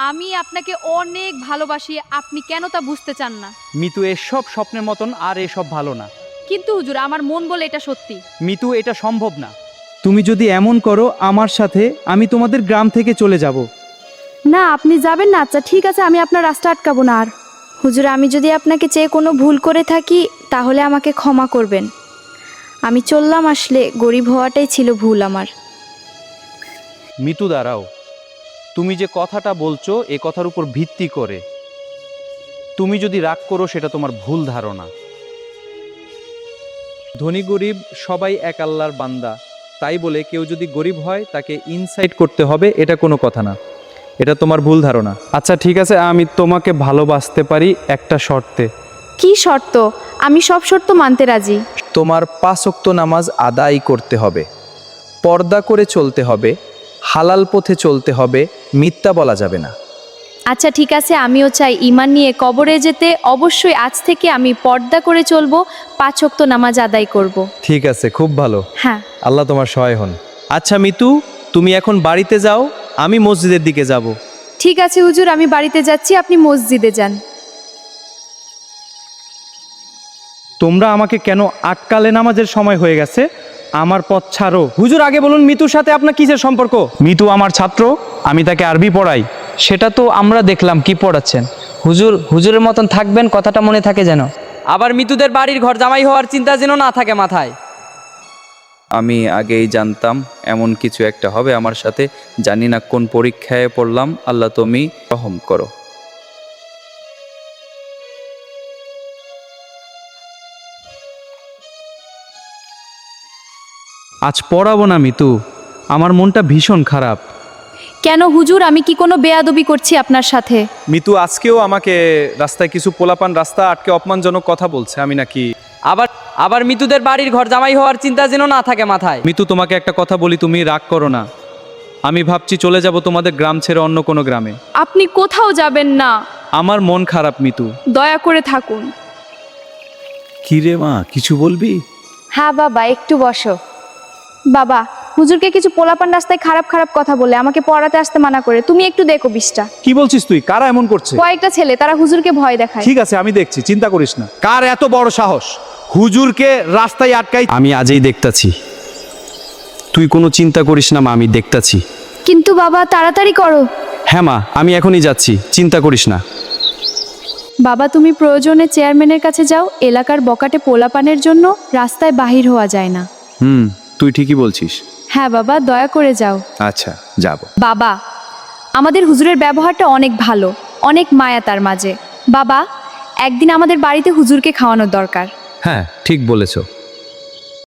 আমি আপনাকে অনেক ভালোবাসি, আপনি কেন তা বুঝতে চান না? মিতু, এসব স্বপ্নের মতন আর এসব ভালো না। কিন্তু হুজুর, আমার মন বলে এটা সত্যি। মিতু, এটা সম্ভব না। তুমি যদি এমন করো আমার সাথে, আমি তোমাদের গ্রাম থেকে চলে যাব। না, আপনি যাবেন না। আচ্ছা ঠিক আছে, আমি আপনার রাস্তা আটকাবো না আর। হুজুর, আমি যদি আপনাকে চেয়ে কোনো ভুল করে থাকি তাহলে আমাকে ক্ষমা করবেন। আমি চললাম, আসলে গরিব হওয়াটাই ছিল ভুল আমার। মিতু, দাঁড়াও। তুমি যে কথাটা বলছো এ কথার উপর ভিত্তি করে তুমি যদি রাগ করো সেটা তোমার ভুল ধারণা। ধনী গরিব সবাই এক আল্লাহর বান্দা, তাই বলে কেউ যদি গরিব হয় তাকে ইনসাইট করতে হবে এটা কোনো কথা না। এটা তোমার ভুল ধারণা। আচ্ছা ঠিক আছে, আমি তোমাকে ভালোবাসতে পারি একটা শর্তে। কি শর্ত? আমি সব শর্ত মানতে রাজি। তোমার 5 ওয়াক্ত নামাজ আদায় করতে হবে, পর্দা করে চলতে হবে, হালাল পথে চলতে হবে, মিথ্যা বলা যাবে না। আচ্ছা ঠিক আছে, আমিও চাই ঈমান নিয়ে কবরে যেতে। অবশ্যই আজ থেকে আমি পর্দা করে চলবো, 5 ওয়াক্ত নামাজ আদায় করব। ঠিক আছে, খুব ভালো। হ্যাঁ। আল্লাহ তোমার সহায় হন। আচ্ছা মিতু, তুমি এখন বাড়িতে যাও, আমি মসজিদের দিকে যাব। ঠিক আছে হুজুর, আমি বাড়িতে যাচ্ছি, আপনি মসজিদে যান। তোমরা আমাকে কেন আটকালে? নামাজের সময় হয়ে গেছে, আমার পথ ছাড়ো। হুজুর, আগে বলুন মিতুর সাথে আপনার কিসের সম্পর্ক? মিতু আমার ছাত্র, আমি তাকে আরবি পড়াই। সেটা তো আমরা দেখলাম কি পড়াচ্ছেন। হুজুর হুজুরের মতন থাকবেন, কথাটা মনে থাকে যেন। আবার মিতুদের বাড়ির ঘর জামাই হওয়ার চিন্তা যেন না থাকে মাথায়। আমি আগেই জানতাম এমন কিছু একটা হবে আমার সাথে। জানি না কোন পরীক্ষায় পড়লাম। আল্লাহ তুমি রহম করো। আজ পড়াবো না মিতু, আমার মনটা ভীষণ খারাপ। কেন হুজুর, আমি কি কোনো বেয়াদবি করছি আপনার সাথে? মিতু আজকেও আমাকে রাস্তায় কিছু পোলাপান রাস্তা আটকে অপমানজনক কথা বলছে। আমি নাকি আবার আবার মিতুদের বাড়ির ঘর জামাই হওয়ার চিন্তা যেন না থাকে মাথায়। মিতু, তোমাকে একটা কথা বলি, তুমি রাগ করো না। আমি ভাবছি চলে যাব তোমাদের গ্রাম ছেড়ে অন্য কোনো গ্রামে। আপনি কোথাও যাবেন না, আমার মন খারাপ মিতু। দয়া করে থাকুন। কি রে মা, কিছু বলবি? হ্যাঁ বাবা, একটু বসো। বাবা, হুজুরকে কিছু পোলাপান রাস্তায় খারাপ খারাপ কথা বলে আমাকে পড়াতে আসতে মানা করে। তুমি একটু দেখো বিষটা। কি বলছিস তুই? কারা এমন করছে? কয়েকটা ছেলে, তারা হুজুরকে ভয় দেখায়। ঠিক আছে, আমি দেখছি, চিন্তা করিস না। কার এত বড় সাহস হুজুরকে রাস্তায় আটকাই? আমি আজই দেখতাছি। তুই কোনো চিন্তা করিস না মা, আমি দেখতাছি। কিন্তু বাবা, তাড়াতাড়ি করো। হ্যাঁ মা, আমি এখনই যাচ্ছি, চিন্তা করিস না। বাবা, তুমি প্রয়োজনে চেয়ারম্যানের কাছে যাও। এলাকার বকাটে পোলাপানের জন্য রাস্তায় বাহির হওয়া যায় না। তুই ঠিকই বলছিস। হ্যাঁ বাবা, দয়া করে যাও। আচ্ছা, যাব। বাবা, আমাদের হুজুরের ব্যবহারটা অনেক ভালো, অনেক মায়া তার মাঝে। বাবা, একদিন আমাদের বাড়িতে হুজুরকে খাওয়ানোর দরকার। হ্যাঁ ঠিক বলেছো।